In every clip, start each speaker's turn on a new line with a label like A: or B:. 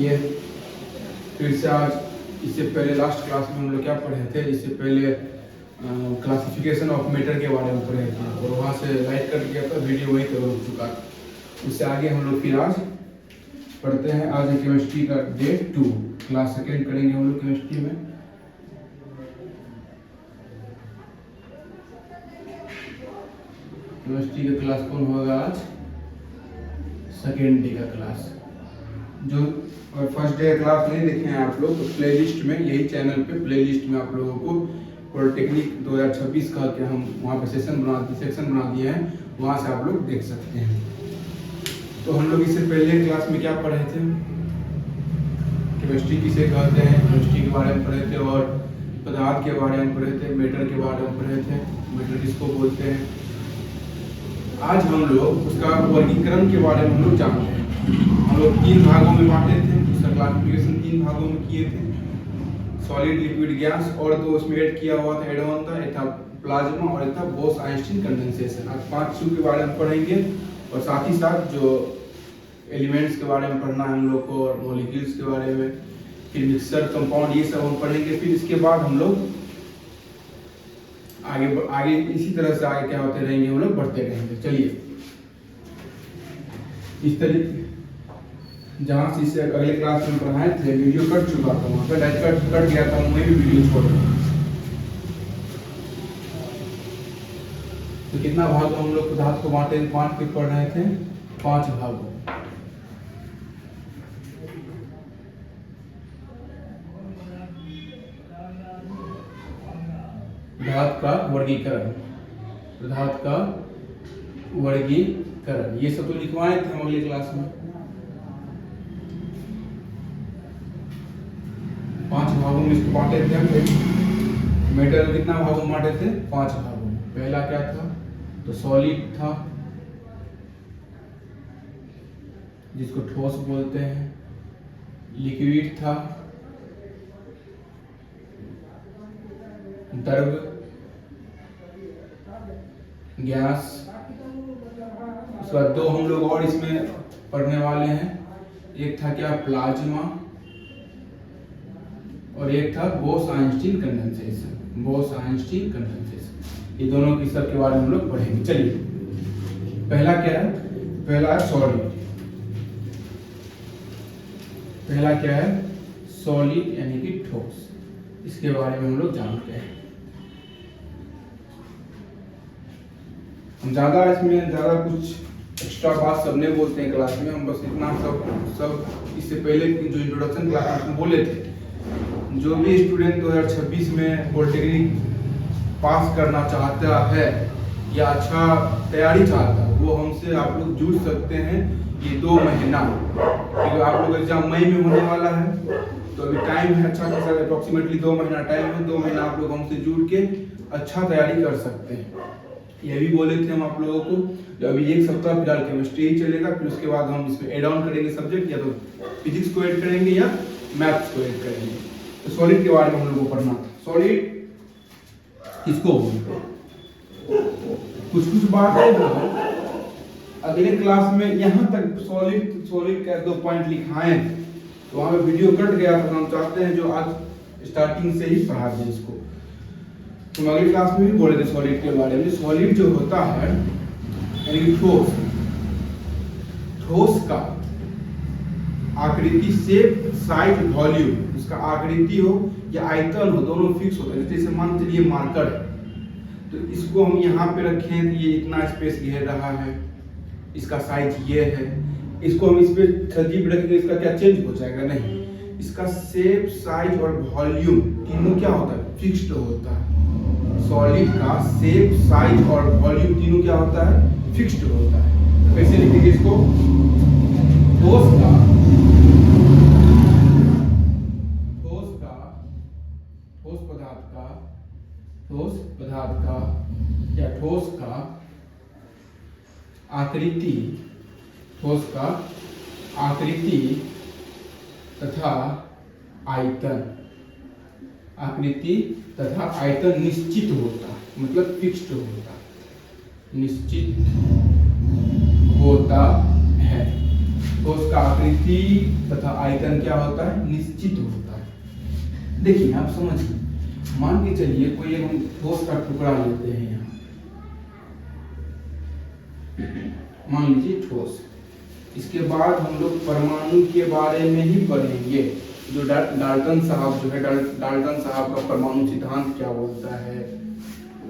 A: ये फिर से आज इससे पहले लास्ट क्लास में हम लोग क्या पढ़े थे, इससे पहले क्लासिफिकेशन ऑफ मैटर के बारे में पढ़े थे और वहाँ से लाइट कट गया था, वीडियो वहीं पे रुक चुका। उससे आगे हम लोग फिर आज पढ़ते हैं। आज है केमिस्ट्री का डे 2, क्लास सेकेंड करेंगे हम लोग केमिस्ट्री में। केमिस्ट्री का क्लास कौन होगा आज? सेकेंड डे का क्लास। जो और फर्स्ट डे क्लास नहीं देखे हैं आप लोग तो प्लेलिस्ट में, यही चैनल पे प्लेलिस्ट में आप लोगों को पॉलिटेक्निक 2026 का क्या हम वहाँ पे सेक्शन बना दिए हैं, वहाँ से आप लोग देख सकते हैं। तो हम लोग इससे पहले क्लास में क्या पढ़े थे? केमिस्ट्री किसे कहते हैं, केमिस्ट्री के बारे में पढ़े थे और पदार्थ के बारे में पढ़े थे, मैटर के बारे में पढ़े थे, मैटर किसको बोलते हैं। आज हम लोग उसका वर्गीकरण के बारे में हम लोग जानते हैं। हम लोग 3 भागों में बांटे थे, उसका क्लासिफिकेशन 3 भागों में किए थे, सॉलिड, लिक्विड, गैस, और 2 उसमें ऐड किया हुआ था, एड वन था, एक था प्लाज्मा और एक था बोस-आइंस्टीन कंडेंसेशन। आज 5 के बारे में पढ़ेंगे और साथ ही साथ जो एलिमेंट्स के बारे में पढ़ना है हम लोग को और मॉलिक्यूल्स के बारे में, फिर मिक्सर, कंपाउंड, ये सब हम पढ़ेंगे। फिर इसके बाद हम लोग आगे इसी तरह से आगे क्या होते रहेंगे, हम लोग बढ़ते रहेंगे। चलिए इस तरीके जहाँ से इसे अगले क्लास में पढ़ाए थे, वीडियो कट चुका था, वहाँ पे लाइट कट गया था, मैं भी वीडियो छोड़ दूँ। तो कितना भाग हम लोग पदार्थ को बांट के पढ़ रहे थे? 5 भागों। पदार्थ का वर्गीकरण, पदार्थ का वर्गीकरण, ये सब तो लिखवाए थे हम अगले क्लास में। 5 भागों में इसको बांटे थे हम। मेटल कितना भागों में बांटे थे? 5 भागों में। पहला क्या था? तो सॉलिड था, जिसको ठोस बोलते हैं, लिक्विड था, द्रव, गैस। उसके बाद 2 हम लोग और इसमें पढ़ने वाले हैं, एक था क्या? प्लाज्मा, और एक था बोस-आइंस्टीन कंडेंसेशन। बोस-आइंस्टीन कंडेंसेशन, ये दोनों की सब के बारे में हम लोग पढ़ेंगे। चलिए पहला क्या है? पहला है सॉलिड। पहला क्या है? सॉलिड यानी कि ठोस। इसके बारे में हम लोग जानते हैं। हम ज़्यादा कुछ एक्स्ट्रा बात सब नहीं बोलते हैं क्लास में, हम बस इतना सब इससे पहले जो इंट्रोडक्शन क्लास में बोले थे। जो भी स्टूडेंट 2026 में पॉलिटेक्निक पास करना चाहता है या अच्छा तैयारी चाहता है, वो हमसे आप लोग जुड़ सकते हैं। ये 2 महीना, क्योंकि आप लोग एग्जाम मई में होने वाला है, तो अभी टाइम है अच्छा खासा, अप्रोक्सीमेटली 2 महीना टाइम है। 2 महीना आप लोग हमसे जुड़ के अच्छा तैयारी कर सकते हैं। ये भी बोले थे हम आप लोगों को, जो अभी 1 सप्ताह फिलहाल केमिस्ट्री ही चलेगा, फिर उसके बाद हम इसमें एड ऑन करेंगे सब्जेक्ट, या तो फिजिक्स को ऐड करेंगे या मैथ्स को ऐड करेंगे। तो सॉलिड के बारे में हम लोग को पढ़ना था। सॉलिड किसको बोलते हैं? कुछ बातें अगले क्लास में यहाँ तक सॉलिड का 2 पॉइंट लिखाए, तो वहाँ पे वीडियो कट गया था। हम चाहते हैं जो आज स्टार्टिंग से ही पढ़ा दें इसको। तो अगली क्लास में भी बोले थे सॉलिड के बारे में। सॉलिड जो होता है यानी ठोस, ठोस का आकृति, शेप, साइज, वॉल्यूम, उसका आकृति हो या आयतन हो, दोनों फिक्स होता है। जैसे मान चलिए मार्कर है, तो इसको हम यहाँ पे रखें तो ये इतना स्पेस घेर रहा है, इसका साइज ये है। इसको हम इस पे सजीव रखेंगे, इसका क्या चेंज हो जाएगा? नहीं। इसका शेप, साइज और वॉल्यूम तीनों क्या होता है? फिक्स्ड होता है। सॉलिड का शेप, साइज और वॉल्यूम तीनों क्या होता है? फिक्स्ड होता है। कैसे लिखेंगे इसको? ठोस पदार्थ का या ठोस का आकृति, ठोस का आकृति तथा आयतन, आकृति तथा आयतन निश्चित होता है, मतलब फिक्स्ड होता है, निश्चित होता है। ठोस उसका आकृति तथा आयतन क्या होता है, निश्चित होता है। देखिए आप समझिए, मान के चलिए कोई हम ठोस का टुकड़ा लेते हैं यहाँ, मान लीजिए ठोस। इसके बाद हम लोग परमाणु के बारे में ही पढ़ेंगे, जो डाल्टन साहब जो है, डाल्टन साहब का परमाणु सिद्धांत क्या बोलता है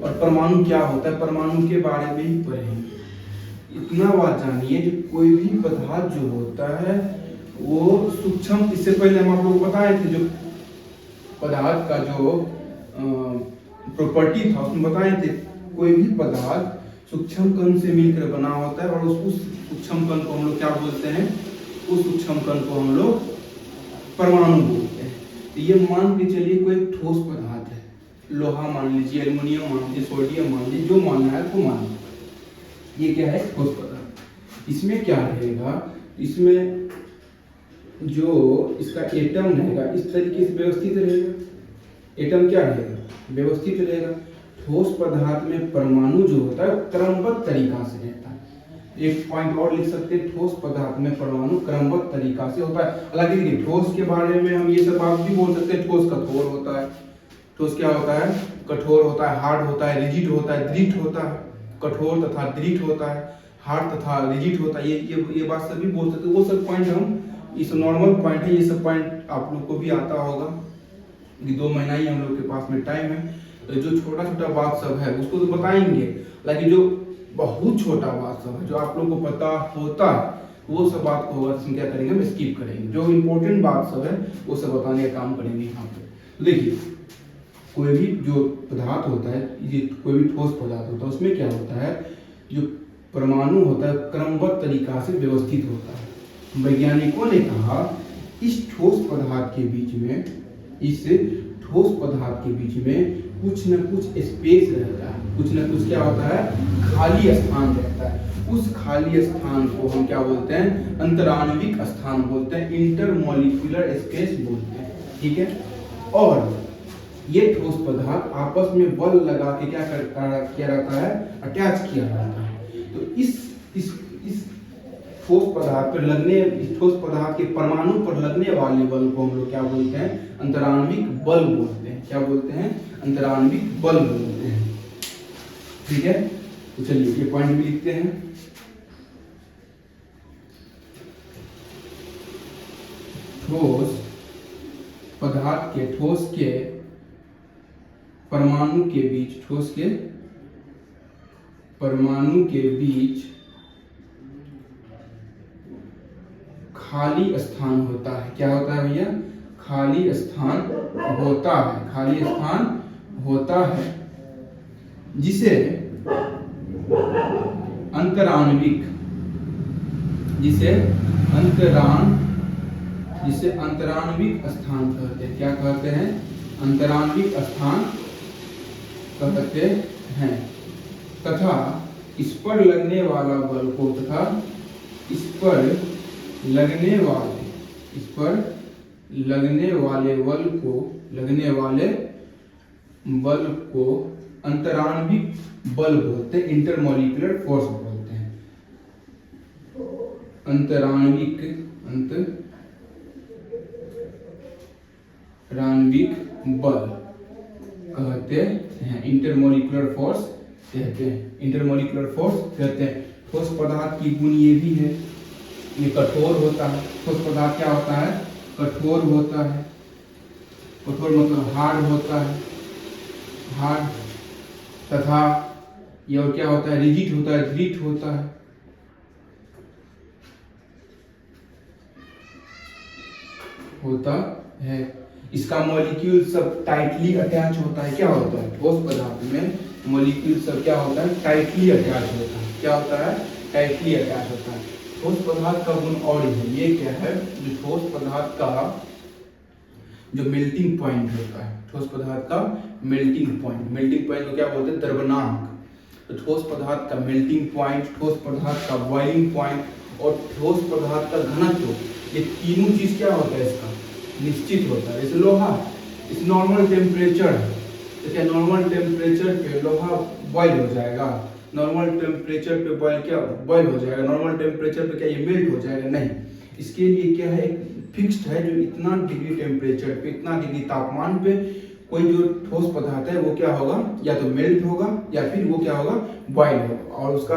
A: और परमाणु क्या होता है, परमाणु के बारे में ही पढ़ेंगे। इतना बात जानिए कि कोई भी पदार्थ जो होता है वो सूक्ष्म, इससे पहले हम आप लोग बताए थे जो पदार्थ का जो प्रॉपर्टी था उसमें बताए थे, कोई भी पदार्थ सूक्ष्म कण से मिलकर बना होता है और उस सूक्ष्म कण को हम लोग क्या बोलते हैं, उस सूक्ष्म कण को हम लोग परमाणु बोलते हैं। तो ये मान के चलिए कोई ठोस पदार्थ है, लोहा मान लीजिए, एल्युमिनियम मान लीजिए, सोडियम मान लीजिए, जो मानना है वो मान लीजिए। ये क्या है, ठोस पदार्थ। इसमें क्या रहेगा, इसमें जो इसका एटम रहेगा इस तरीके से व्यवस्थित रहेगा। एटम क्या रहेगा, व्यवस्थित रहेगा। ठोस पदार्थ में परमाणु जो होता है क्रमबद्ध तरीका से रहता है। एक पॉइंट और लिख सकते हैं, ठोस पदार्थ में परमाणु क्रमबद्ध तरीका से होता है। हालांकि देखिए ठोस के बारे में हम ये सब बात भी बोल सकते हैं, ठोस कठोर होता है, ठोस क्या होता है, कठोर होता है, हार्ड होता है, रिजिड होता है, दृढ़ होता है, कठोर तथा दृढ़ होता है, हार्ड तथा रिजिड होता है। ये बात सभी बोल सकते हैं। वो सब पॉइंट हम, इस नॉर्मल पॉइंट है, ये सब पॉइंट आप लोग को भी आता होगा। 2 महीना ही हम लोग के पास में टाइम है, तो जो छोटा छोटा बात सब है उसको तो बताएंगे, लेकिन जो बहुत छोटा बात सब है जो आप लोग को पता होता है वो सब बात को हम क्या करेंगे, हम स्किप करेंगे। जो इम्पोर्टेंट बात सब है वो सब बताने का काम करेंगे यहाँ पे। तो देखिए कोई भी जो पदार्थ होता है, ये कोई भी ठोस पदार्थ होता है, उसमें क्या होता है, जो परमाणु होता है क्रमबद्ध तरीका से व्यवस्थित होता है। वैज्ञानिकों ने कहा इस ठोस पदार्थ के बीच में, इस ठोस पदार्थ के बीच में कुछ न कुछ स्पेस रहता है, कुछ न कुछ क्या होता है, खाली स्थान रहता है। उस खाली स्थान को हम क्या बोलते हैं, अंतराण्विक स्थान बोलते हैं, इंटरमॉलिक्यूलर स्पेस बोलते हैं। ठीक है, और ये ठोस पदार्थ आपस में बल लगा के क्या किया रहता है, अटैच किया रहता है। तो इस ठोस पदार्थ पर लगने, इस ठोस पदार्थ के परमाणु पर लगने वाले बल को हम लोग क्या बोलते हैं, अंतराण्विक बल बोलते हैं। क्या बोलते हैं, अंतराण्विक बल बोलते हैं। ठीक है, तो चलिए ये पॉइंट भी लिखते हैं। ठोस पदार्थ के, ठोस के परमाणु के बीच, ठोस के परमाणु के बीच खाली स्थान होता है। क्या होता है भैया, खाली स्थान होता है, खाली स्थान होता है, जिसे अंतराण्विक, जिसे अंतराण्विक स्थान कहते हैं। क्या कहते हैं, अंतराण्विक स्थान कहते हैं। तथा इस पर लगने वाला बल को, तथा इस पर लगने वाले बल को अंतराण्विक बल बोलते हैं, इंटरमॉलिक्यूलर फोर्स बोलते हैं। अंतराण्विक बल कहते हैं, इंटरमॉलिक्यूलर फोर्स कहते हैं, इंटरमॉलिक्यूलर फोर्स कहते हैं। ठोस पदार्थ की गुण ये भी है, ये कठोर होता है। ठोस पदार्थ क्या होता है, कठोर होता है। कठोर मतलब हार्ड होता है, हार्ड, तथा ये और क्या होता है, रिजिड होता है, दृढ़ होता है। इसका मॉलिक्यूल सब टाइटली अटैच होता है। क्या होता है, ठोस पदार्थ में मॉलिक्यूल सब क्या होता है, टाइटली अटैच होता है। क्या होता है, टाइटली अटैच होता है। ठोस पदार्थ का गुण और है, ये क्या है, जो ठोस पदार्थ का जो मेल्टिंग पॉइंट होता है, ठोस पदार्थ का मेल्टिंग पॉइंट को क्या बोलते हैं, द्रवनांक। तो ठोस पदार्थ का मेल्टिंग पॉइंट, ठोस पदार्थ का बॉइलिंग पॉइंट और ठोस पदार्थ का घनत्व, ये तीनों चीज क्या होता है, इसका निश्चित होता है। जैसे लोहा, इस नॉर्मल टेम्परेचर, तो क्या नॉर्मल टेम्परेचर पे लोहा बॉइल हो जाएगा, नॉर्मल टेम्परेचर पे बॉइल हो जाएगा, नॉर्मल टेम्परेचर पे क्या ये मेल्ट हो जाएगा, नहीं। इसके लिए क्या है, फिक्स्ड है, जो इतना डिग्री टेम्परेचर पे, इतना डिग्री तापमान पे कोई जो ठोस पदार्थ है वो क्या होगा, या तो मेल्ट होगा या फिर वो क्या होगा, बॉयल होगा। और उसका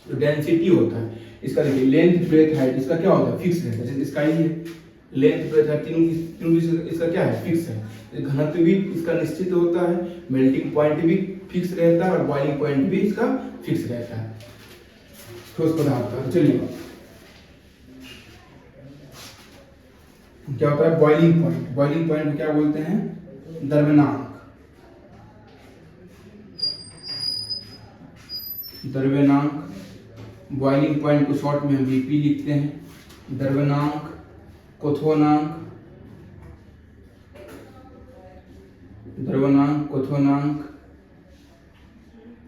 A: जो डेंसिटी होता है, इसका देखिए लेंथ ब्रेथ हाइट, इसका क्या होता है, फिक्स है। जैसे इसका ही है लेंथ ब्रेथ हाइट, तीनों इसका क्या है, फिक्स है। घनत्व भी इसका निश्चित होता है, मेल्टिंग पॉइंट भी फिक्स रहता है और बॉइलिंग पॉइंट भी इसका फिक्स रहता है ठोस पदार्थ का। चलिए क्या होता है बॉइलिंग पॉइंट, बॉइलिंग पॉइंट क्या बोलते हैं, द्रव्यनांक। द्रव्यनांक बॉइलिंग पॉइंट को शॉर्ट में हम बीपी लिखते हैं। द्रव्यनांक, क्वथनांक, द्रव्यनांक, क्वथनांक,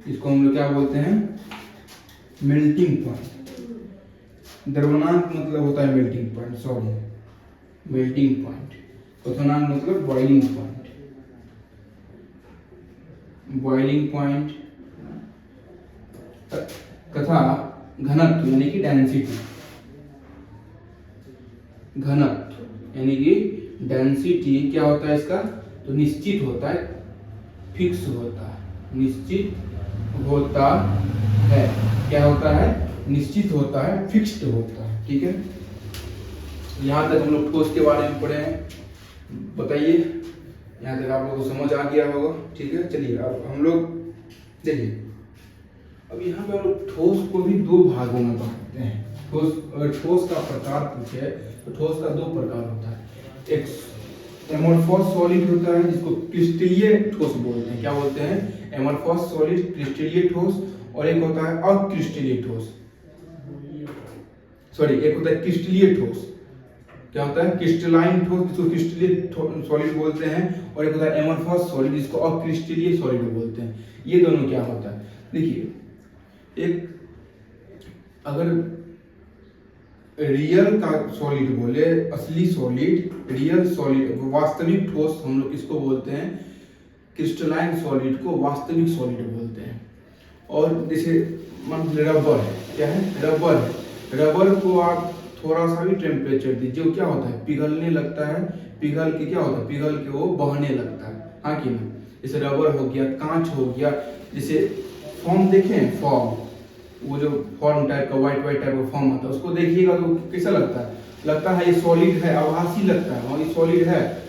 A: इसको हम लोग क्या बोलते हैं, मेल्टिंग पॉइंट। द्रव्यनांक मतलब होता है melting point, sorry melting point. क्वथनांक मतलब बॉइलिंग पॉइंट, बॉइलिंग पॉइंट तथा घनत्व यानी कि डेंसिटी, घनत्व यानी कि डेंसिटी क्या होता है इसका, तो निश्चित होता है, फिक्स होता है, निश्चित होता है, क्या होता है, निश्चित होता है, फिक्स्ड होता है। ठीक है, यहाँ तक हम लोग ठोस के बारे में पढ़े हैं। बताइए यहाँ तक आप लोगों को समझ आ गया होगा। ठीक है, चलिए अब हम लोग देखिए, अब यहाँ पे हम लोग ठोस को भी दो भागों में बांटते हैं। ठोस, अगर ठोस का प्रकार पूछे तो ठोस का दो प्रकार होता है, एक एमोर्फोस सॉलिड होता है जिसको क्रिस्टलीय ठोस बोलते हैं। क्या बोलते हैं, एमोर्फोस सॉलिड, क्रिस्टलीय ठोस, और एक होता है अक्रिस्टलीय ठोस, सॉरी एक होता है क्रिस्टलीय ठोस। क्या होता है, क्रिस्टलाइन ठोस जिसको क्रिस्टलीय सॉलिड बोलते हैं, और एक होता है एमोर्फोस सॉलिड जिसको अक्रिस्टलीय सॉलिड बोलते हैं। ये दोनों क्या होता है, देखिए एक अगर रियल का सॉलिड बोले, असली सॉलिड, रियल सॉलिड, वास्तविक ठोस हम लोग किसको बोलते हैं, क्रिस्टलाइन सॉलिड को वास्तविक सॉलिड बोलते हैं। और जैसे रबर है, क्या है, रबर है, रबर को आप थोड़ा सा भी टेम्परेचर दीजिए क्या होता है, पिघलने लगता है, पिघल के क्या होता है, पिघल के वो बहने लगता है, हाँ कि नहीं। जैसे रबर हो गया, कांच हो गया, जैसे फॉर्म देखें, फॉर्म, वो जो फॉर्म टाइप का व्हाइट व्हाइट टाइप का फॉर्म आता है, उसको देखिएगा तो कैसा लगता है, लगता है ये सॉलिड है, आभासी लगता है, हाँ ये सॉलिड है,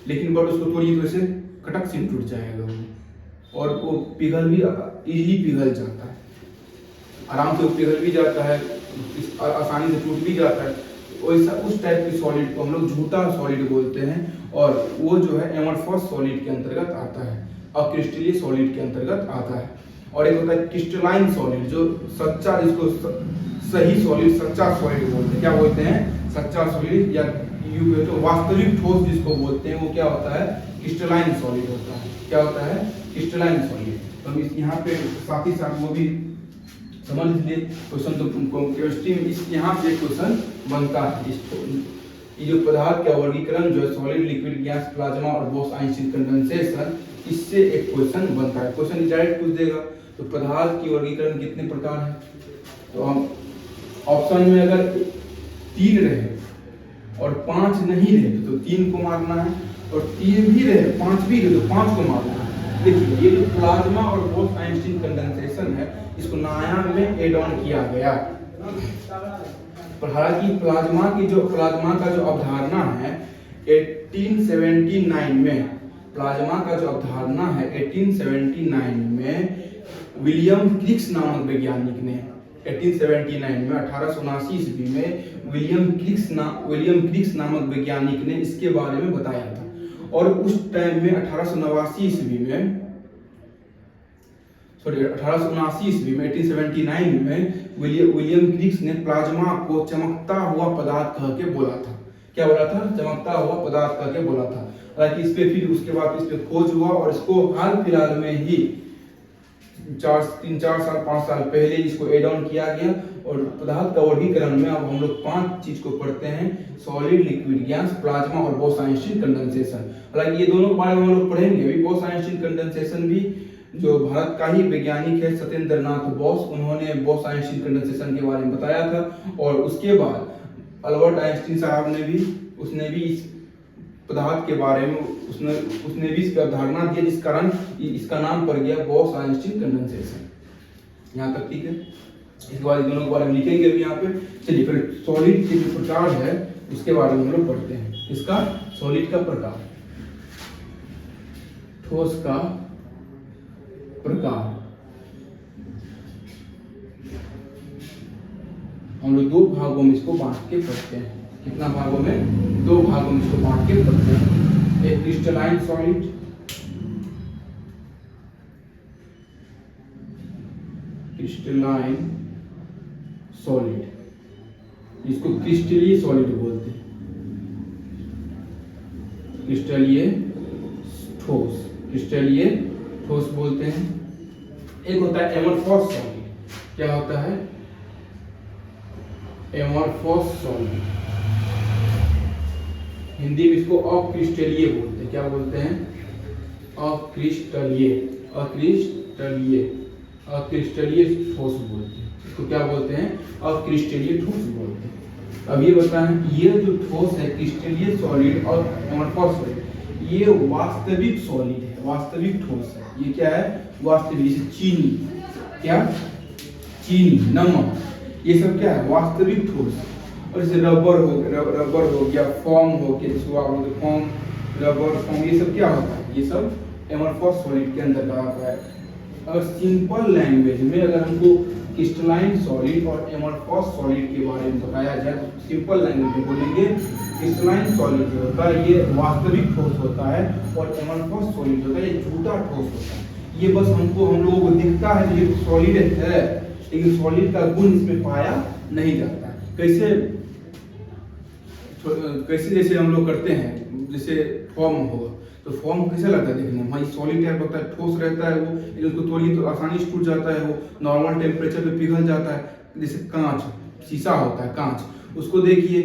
A: लेकिन बट उसको तोड़िए तो ऐसे कटक से टूट जाएगा वो, और वो पिघल भी इजीली पिघल जाता है, आराम से वो पिघल भी जाता है, आसानी से टूट भी जाता है। वैसा उस टाइप की सॉलिड को हम लोग झूठा सॉलिड बोलते हैं, और वो जो है एमोर्फोस सॉलिड के अंतर्गत आता है, अक्रिस्टलीय सॉलिड के अंतर्गत आता है। और एक होता है क्रिस्टलाइन सॉलिड, जो सच्चा, जिसको सही सॉलिड, सच्चा सॉलिड बोलते हैं। क्या बोलते हैं, सच्चा सॉलिड, या तो वास्तविक ठोस जिसको बोलते हैं, वो क्या होता है, क्रिस्टलाइन सॉलिड होता है। क्या होता है, क्रिस्टलाइन सॉलिड। तो इस यहाँ पे साथ ही साथ वो भी समझ लीजिए, क्वेश्चन तो केमिस्ट्री में इस यहाँ पे क्वेश्चन बनता है। ये जो पदार्थ का वर्गीकरण जो है, सॉलिड, लिक्विड, गैस, प्लाज्मा और बोस-आइंस्टीन कंडेंसेशन, इससे एक क्वेश्चन बनता है। क्वेश्चन डायरेक्ट पूछ देगा तो पदार्थ की वर्गीकरण कितने प्रकार है, तो हम ऑप्शन में अगर 3 रहे और 5 नहीं रहे तो 3 को मारना है, और 3 भी रहे 5 भी रहे तो 5 को मारना है। देखिए ये जो प्लाज्मा और बोस-आइंस्टीन कंडेंसेशन है, इसको नया में एड ऑन किया गया। हालांकि प्लाज्मा का जो अवधारणा है 1879 में, प्लाज्मा का जो अवधारणा है 1879 में विलियम क्रिक्स नामक वैज्ञानिक ने, 1879 में 1879 ईस्वी में विलियम क्रिक्स नामक वैज्ञानिक ने इसके बारे में बताया था। और उस टाइम में 1879 ईस्वी में 1879 में विलियम क्रिक्स ने प्लाज्मा को चमकता हुआ पदार्थ कह के बोला था। क्या बोला था, चमकता हुआ पदार्थ कह के बोला था। हालांकि इस पे फिर उसके बाद इस पे खोज हुआ, और इसको हाल फिलहाल में ही 3-4 साल 5 साल पहले इसको एड ऑन किया गया। और पदार्थ का वर्गीकरण में अब हम लोग 5 चीज को पढ़ते हैं, सॉलिड, लिक्विड, गैस, प्लाज्मा और बोस-आइंस्टीन कंडेंसेशन। हालांकि ये दोनों के बारे में हम लोग पढ़ेंगे। अभी बोस-आइंस्टीन कंडेंसेशन भी जो भारत का ही वैज्ञानिक है सत्येंद्र नाथ बोस, उन्होंने बोस-आइंस्टीन कंडेंसेशन के बारे में बताया था। और उसके बाद अल्बर्ट आइंस्टीन साहब ने भी उसने भी इस पदार्थ के बारे में उसने भी इसका धारणा दिया, जिस कारण इसका नाम पड़ गया गॉस आइंस्टीन कंडेंसेशन। यहाँ तक ठीक है। इसके बाद इन दोनों के बारे में लिखेंगे भी यहाँ पे। चलिए फिर सॉलिड के जो प्रकार है उसके बारे में हम लोग पढ़ते हैं। इसका सॉलिड का प्रकार, ठोस का प्रकार। हम लोग 2 भागों में इसको बांट के पढ़ते हैं। कितना भागों में? 2 भागों में इसको बांट के पढ़ते हैं। एक क्रिस्टलाइन सॉलिड, क्रिस्टलाइन सॉलिड, इसको क्रिस्टलीय सॉलिड बोलते हैं, क्रिस्टलीय ठोस, क्रिस्टलीय ठोस बोलते हैं। एक होता है एमोर्फोस सॉलिड। क्या होता है? एमोर्फोस सॉलिड, हिंदी में इसको अक्रिस्टलीय बोलते हैं। क्या बोलते हैं? अक्रिस्टलीय, अक्रिस्टलीय, अक्रिस्टलीय ठोस बोलते हैं। इसको क्या बोलते हैं? अक्रिस्टलीय ठोस बोलते हैं। अब ये बताएं, ये जो ठोस है क्रिस्टलीय सॉलिड और एमोर्फोस सॉलिड, ये वास्तविक सॉलिड है, वास्तविक ठोस है। ये क्या है? वास्तविक। जैसे चीनी, क्या? चीनी, नमक, ये सब क्या है? वास्तविक ठोस। और जैसे रबर हो गया, फोम हो गया, जिसको आप लोग फोम, रबर, फोम, ये सब क्या होता है? ये सब एमोर्फोस सॉलिड के अंदर आता है। अगर सिंपल लैंग्वेज में अगर हमको क्रिस्टलाइन सॉलिड और एमोर्फोस सॉलिड के बारे में बताया जाए तो सिंपल लैंग्वेज में बोलेंगे क्रिस्टलाइन सॉलिड जो होता है ये वास्तविक ठोस होता है, और एमोर्फोस सॉलिड होता है ये झूठा ठोस होता है। ये बस हम लोगों को दिखता है ये सॉलिड है, लेकिन सॉलिड का गुण इसमें पाया नहीं जाता है। कैसे जैसे हम लोग करते हैं, जैसे फॉर्म होगा तो फॉर्म कैसा लगता है देखने में? भाई सॉलिड टाइप होता है, ठोस रहता है वो, लेकिन उसको तोड़िए तो आसानी से टूट जाता है, वो नॉर्मल टेम्परेचर पे पिघल जाता है। जैसे कांच, शीशा होता है कांच, उसको देखिए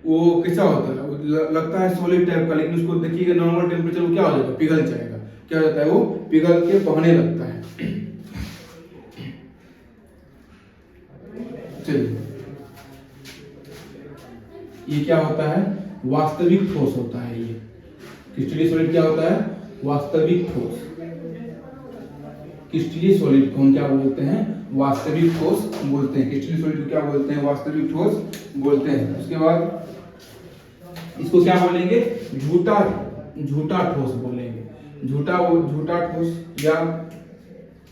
A: वो कैसा होता है, वो लगता है सॉलिड टाइप का, लेकिन उसको देखिएगा नॉर्मल टेम्परेचर वो क्या हो जाएगा? पिघल जाएगा। क्या हो जाता है? वो पिघल के बहने लगता है। चलिए, ये क्या होता है? वास्तविक ठोस होता है। ये क्रिस्टलीय सॉलिड क्या होता है? वास्तविक ठोस। क्रिस्टलीय सॉलिड को हम क्या बोलते हैं? वास्तविक ठोस बोलते हैं। क्रिस्टलीय सॉलिड को क्या बोलते हैं? वास्तविक ठोस बोलते हैं। उसके बाद इसको क्या बोलेंगे? झूठा ठोस बोलेंगे। झूठा ठोस या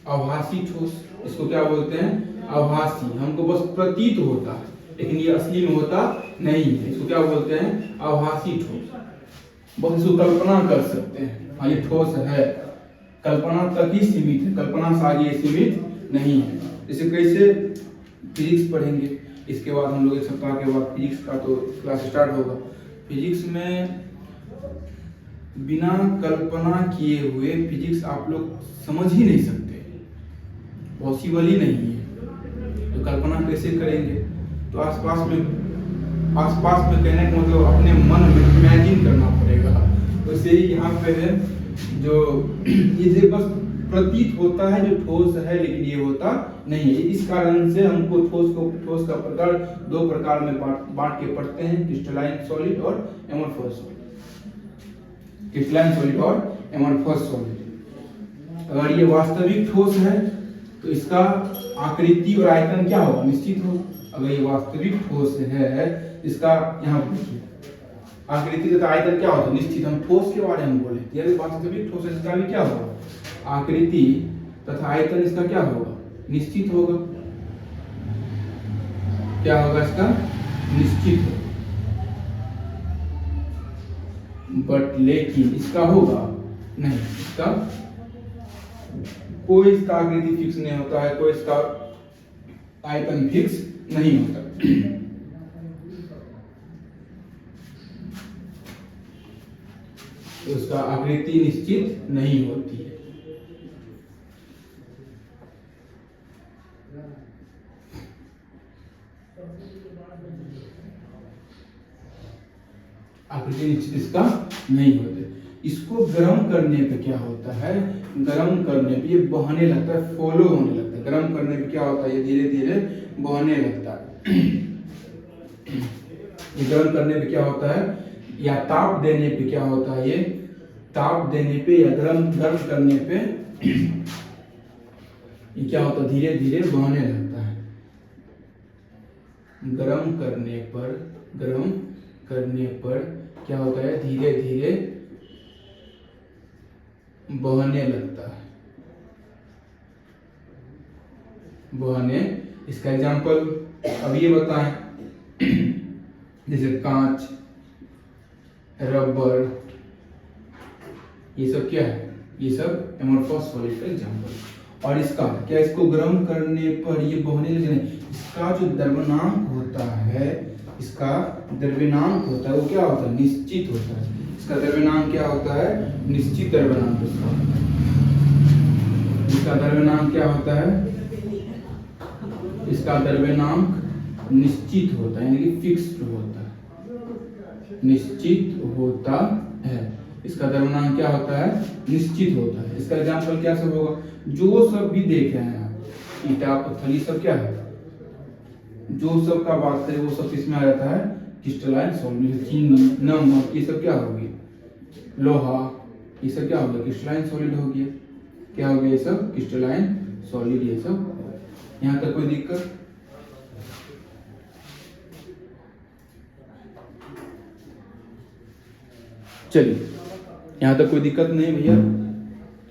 A: आभासी ठोस, इसको क्या बोलते हैं? आभासी। हमको बस प्रतीत होता है, लेकिन ये असली में होता नहीं है। इसको क्या बोलते हैं? आभासी ठोस। बस इसको कल्पना कर सकते हैं, हाँ ये ठोस है, कल्पना तक ही सीमित है, कल्पना से आगे सीमित नहीं है। जैसे कैसे फिजिक्स पढ़ेंगे, इसके बाद हम लोग 1 सप्ताह के बाद फिजिक्स का तो क्लास स्टार्ट होगा। फिजिक्स में बिना कल्पना किए हुए फिजिक्स आप लोग समझ ही नहीं सकते, पॉसिबल ही नहीं है। तो कल्पना कैसे करेंगे? तो आसपास में कहने का मतलब अपने मन में इमेजिन करना पड़ेगा। वैसे ही यहाँ पे है जो ये बस प्रतीत होता है जो ठोस है, लेकिन ये होता नहीं है। इस कारण से हमको ठोस का प्रकार 2 प्रकार में बांट के पढ़ते हैं, क्रिस्टलाइन सॉलिड और एमोर्फोस सॉलिड। क्रिस्टलाइन सॉलिड और एमोर्फोस सॉलिड। अगर ये वास्तविक ठोस है तो इसका आकृति और आयतन क्या होगा? निश्चित होगा। अगर ये वास्तविक ठोस है, इसका यहाँ देखिए आकृति तथा आयतन क्या होता है? निश्चित। हम ठोस के बारे में बोले, यदि वास्तविक ठोस है इसका भी क्या होगा? आकृति तथा आयतन इसका क्या होगा? निश्चित होगा। क्या होगा इसका? निश्चित होगा। बट लेकिन इसका होगा नहीं, इसका कोई इसका आकृति फिक्स नहीं होता है, कोई इसका आयतन फिक्स नहीं होता। तो उसका आकृति निश्चित नहीं होती है। आकृति निश्चित इसका नहीं होती। इसको गर्म करने पे क्या होता है? गर्म करने पे ये बहने लगता है, फॉलो होने लगता है। गर्म करने पे क्या होता है? ये धीरे धीरे बहने लगता है। ये गर्म करने पे क्या होता है, या ताप देने पे क्या होता है, ये ताप देने पे या गर्म करने पे ये क्या होता है, धीरे धीरे बहने लगता है। गर्म करने पर क्या होता है, धीरे धीरे बहने लगता है। बहने, इसका एग्जांपल अब ये बताएं, जैसे कांच, रबर, ये सब क्या है, ये सब एमोर्फस सॉलिड का एग्जांपल। और इसका क्या, इसको गर्म करने पर ये बहने लगे, इसका जो द्रव्यनांक होता है, इसका द्रव्यनांक होता है वो क्या होता है, निश्चित होता है। इसका द्रव्यनांक क्या होता है, निश्चित द्रव्यनांक इसका द्रव्यनांक क्या होता है, इसका द्रव्यनांक निश्चित होता है, यानी कि फिक्स्ड होता है, निश्चित होता है। इसका द्रव्यनांक क्या होता है, निश्चित होता है। इसका एग्जांपल क्या सब होगा, जो सब भी देख रहे हैं आप, ईटा पत्थर, ये सब क्या है, जो सब का बात करें वो सब किसमें आ जाता है, क्रिस्टलाइन सॉलिड। चीनी, नमक, ये सब क्या हो गया, लोहा, ये सब क्या हो गया, क्रिस्टलाइन सॉलिड हो गया। क्या हो गया, ये सब क्रिस्टलाइन सॉलिड, ये सब। यहाँ तक कोई दिक्कत? चलिए, यहाँ तक कोई दिक्कत नहीं भैया।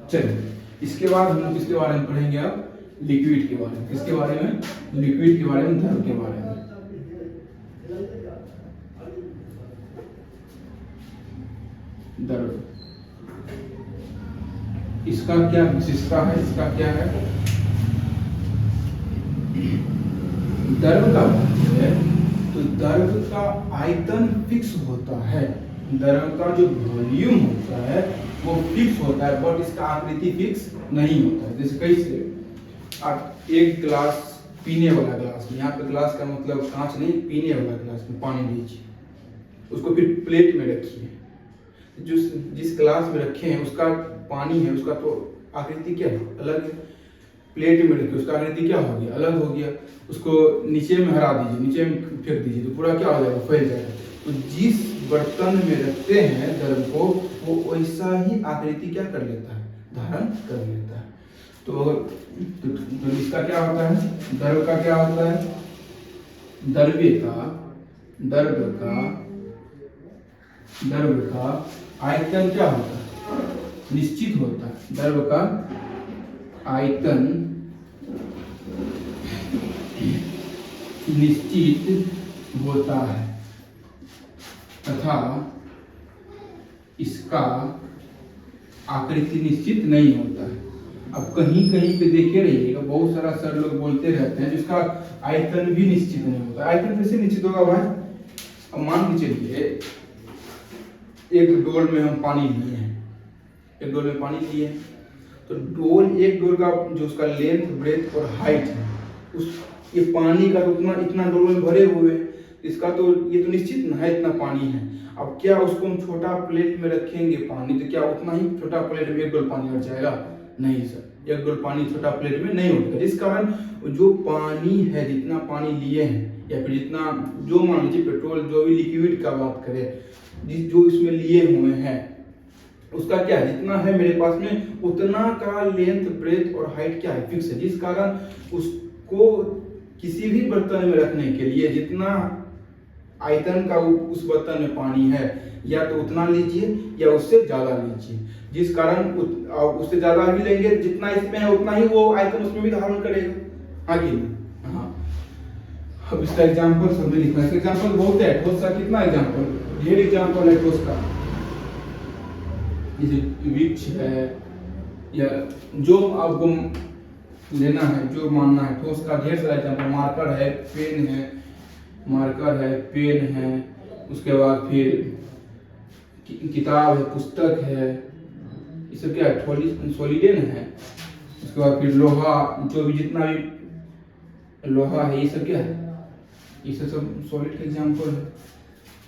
A: चलिए, इसके बाद हम लोग किसके बारे में पढ़ेंगे, अब लिक्विड के बारे में। किसके बारे में, लिक्विड के बारे में, द्रव के बारे में। द्रव, इसका क्या विशेषता है, इसका क्या है, द्रव का है तो द्रव का आयतन फिक्स होता है, द्रव का जो वॉल्यूम होता है वो फिक्स होता है, बट इसका आकृति फिक्स नहीं होता है। जैसे कैसे, आप एक गिलास, पीने वाला गिलास, यहाँ पे गिलास का मतलब कांच नहीं, पीने वाला गिलास में पानी लीजिए, उसको फिर प्लेट में रखिए, जिस गिलास में रखे हैं उसका पानी है, उसका तो आकृति क्या है, अलग है। प्लेट में रखिए, उसका आकृति क्या हो गया, अलग हो गया। उसको नीचे में हरा दीजिए, नीचे में फेंक दीजिए, तो पूरा क्या हो जाएगा, फैल जाएगा। तो जिस बर्तन में रखते हैं द्रव को, वो वैसा ही आकृति क्या कर लेता है, धारण कर लेता है। तो इसका क्या होता है, द्रव का क्या होता है, द्रव का आयतन क्या होता है, निश्चित होता है। द्रव का आयतन निश्चित होता है तथा इसका आकृति निश्चित नहीं होता है। अब कहीं कहीं पे देखे रहिएगा, बहुत सारा सर लोग बोलते रहते हैं जिसका आयतन भी निश्चित नहीं होता। आयतन कैसे निश्चित होगा भाई, अब मान के चलिए एक डोल में हम पानी लिए हैं, एक डोल में पानी लिए हैं, तो एक डोल का जो उसका लेंथ, ब्रेथ और हाइट है, उस ये पानी का उतना इतना डोल में भरे हुए, इसका तो ये तो निश्चित ना है इतना पानी है। अब क्या उसको हम छोटा प्लेट में रखेंगे पानी, तो क्या उतना ही छोटा प्लेट में एक डोल पानी उठ जाएगा? नहीं सर, एक डोल पानी छोटा प्लेट में नहीं उठता। जिस कारण जो पानी है, जितना पानी लिए हैं या फिर जितना जो मान लीजिए पेट्रोल, जो भी लिक्विड का बात करें, जो इसमें लिए हुए हैं, उसका क्या है, जितना है मेरे पास में उतना का लेंथ, ब्रेथ और हाइट क्या है, फिक्स है। जिस कारण उसको किसी भी बर्तन में रखने के लिए जितना आयतन का उस बर्तन में पानी है, या तो उतना लीजिए या उससे ज्यादा लीजिए। जिस कारण उससे ज्यादा भी लेंगे, जितना इसमें है उतना ही वो आयतन उसमें भी धारण करेगा। हाँ कि नहीं? हाँ। अब इसका एग्जांपल सब में लिखना है। इसका एग्जांपल बहुत है, ठोस का कितना एग्जांपल, ढेर एग्जांपल है ठोस का। जैसे वृक्ष है, या जो आपको लेना है, जो मानना है, ठोस का ढेर सारा एग्जांपल। मार्कर है, पेन है, पेन है, उसके बाद फिर किताब है, पुस्तक है, ये सब क्या है, सॉलिडेन है। उसके बाद फिर लोहा, जो भी जितना भी लोहा है, ये सब क्या है, ये सब सॉलिड का एग्जांपल है।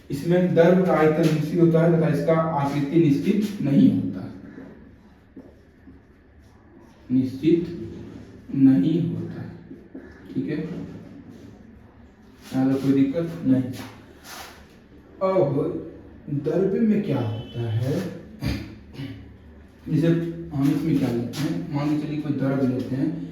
A: इसमें द्रव का आयतन निश्चित होता है तथा इसका आकृति निश्चित नहीं होता, निश्चित नहीं होता है। ठीक है, यहाँ तो कोई दिक्कत नहीं। अब द्रव्य में क्या होता है, जैसे हम इसमें क्या लेते हैं, मान के चलिए कोई द्रव्य लेते हैं